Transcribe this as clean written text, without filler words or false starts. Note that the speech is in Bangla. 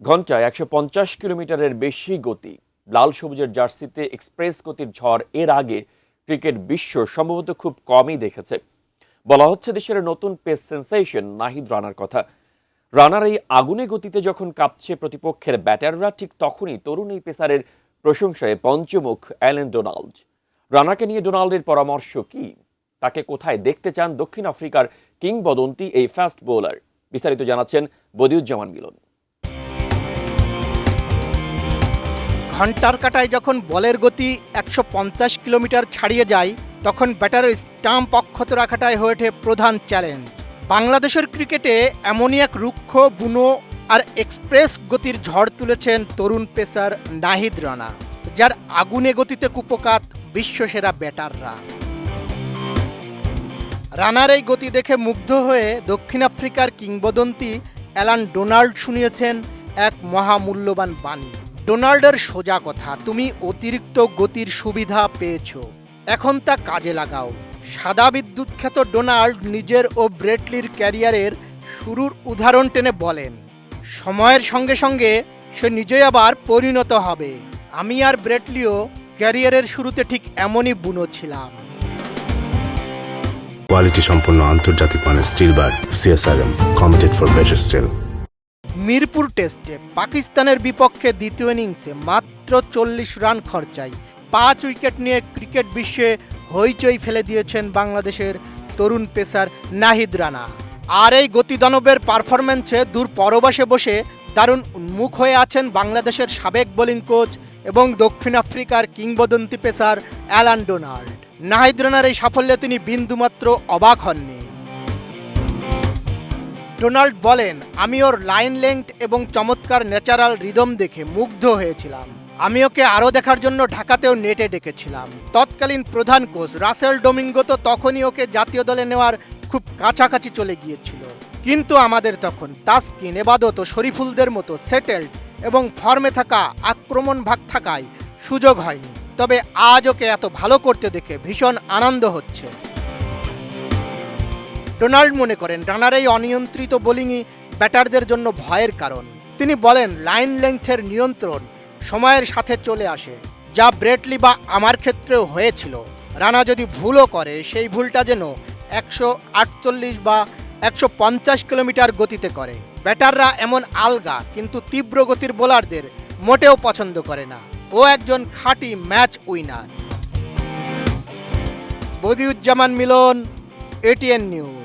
ঘন্টায় ১৫০ কিলোমিটারের বেশি গতি, লাল সবুজের জার্সিতে এক্সপ্রেস গতির ঝড় এর আগে ক্রিকেট বিশ্ব সম্ভবত খুব কমই দেখেছে। বলা হচ্ছে দেশের নতুন পেস সেন্সেশন নাহিদ রানার কথা। রানার এই আগুনে গতিতে যখন কাঁপছে প্রতিপক্ষের ব্যাটাররা, ঠিক তখনই তরুণ এই পেসারের প্রশংসায় পঞ্চমুখ অ্যালেন ডোনাল্ড। রানাকে নিয়ে ডোনাল্ডের পরামর্শ কি? তাকে কোথায় দেখতে চান দক্ষিণ আফ্রিকার কিংবদন্তি এই ফাস্ট বোলার? বিস্তারিত জানাচ্ছেন বদিউজ্জামান মিলন। ঘন্টার কাঁটায় যখন বলের গতি ১৫০ কিলোমিটার ছাড়িয়ে যায়, তখন ব্যাটারের স্টাম্প অক্ষত রাখাটাই হয়ে ওঠে প্রধান চ্যালেঞ্জ। বাংলাদেশের ক্রিকেটে এমনই এক রুক্ষ, বুনো আর এক্সপ্রেস গতির ঝড় তুলেছেন তরুণ পেসার নাহিদ রানা, যার আগুনে গতিতে কুপোকাত বিশ্বসেরা ব্যাটাররা। রানার এই গতি দেখে মুগ্ধ হয়ে দক্ষিণ আফ্রিকার কিংবদন্তি অ্যালান ডোনাল্ড শুনিয়েছেন এক মহামূল্যবান বাণী। ডোনাল্ডের সোজা কথা, তুমি অতিরিক্ত গতির সুবিধা পেয়েছ, এখন তা কাজে লাগাও। সাদা বিদ্যুৎ খ্যাত ডোনাল্ড নিজের ও ব্রেটলির ক্যারিয়ারের শুরুর উদাহরণ টেনে বলেন, সময়ের সঙ্গে সঙ্গে সে নিজেই আবার পরিণত হবে। আমি আর ব্রেটলিও ক্যারিয়ারের শুরুতে ঠিক এমনই বুনো ছিলাম। কোয়ালিটি সম্পন্ন আন্তর্জাতিক মানের still bar CSRM, committed for better still. Mirpur টেস্টে পাকিস্তানের বিপক্ষে দ্বিতীয় ইনিংসে মাত্র ৪০ রান খরচায় ৫ উইকেট নিয়ে ক্রিকেট বিশ্বে হইচই ফেলে দিয়েছেন বাংলাদেশের তরুণ পেসার নাহিদ রানা। আর এই গতিদানবের পারফরম্যান্সে দূর পরবাসে বসে দারুণ উন্মুখ হয়ে আছেন বাংলাদেশের সাবেক বোলিং কোচ এবং দক্ষিণ আফ্রিকার কিংবদন্তি পেসার অ্যালান ডোনাল্ড। নাহিদ রানার এই সাফল্যে তিনি বিন্দুমাত্র অবাক হননি। ডোনাল্ড বলেন, আমি ওর লাইন লেংথ এবং চমৎকার ন্যাচারাল রিদম দেখে মুগ্ধ হয়েছিলাম। আমি ওকে আরও দেখার জন্য ঢাকাতেও নেটে ডেকেছিলাম। তৎকালীন প্রধান কোচ রাসেল ডোমিঙ্গো তো তখনই ওকে জাতীয় দলে নেওয়ার খুব কাছাকাছি চলে গিয়েছিল, কিন্তু আমাদের তখন তাসকিন, এবাদত ও শরীফুলদের মতো সেটেলড এবং ফর্মে থাকা আক্রমণ ভাগ থাকায় সুযোগ হয়নি। তবে আজ ওকে এত ভালো করতে দেখে ভীষণ আনন্দ হচ্ছে। ডোনাল্ড মনে করেন রানার এই অনিয়ন্ত্রিত বোলিংই ব্যাটারদের জন্য ভয়ের কারণ। তিনি বলেন, লাইন লেংথের নিয়ন্ত্রণ সময়ের সাথে চলে আসে, যা ব্রেটলি বা আমার ক্ষেত্রেও হয়েছিল। রানা যদি ভুলও করে, সেই ভুলটা যেন ১৪৮ বা ১৫০ কিলোমিটার গতিতে করে। ব্যাটাররা এমন আলগা কিন্তু তীব্র গতির বোলারদের মোটেও পছন্দ করে না। ও একজন খাঁটি ম্যাচ উইনার। বদিউজ্জামান মিলন, এটিএন নিউজ।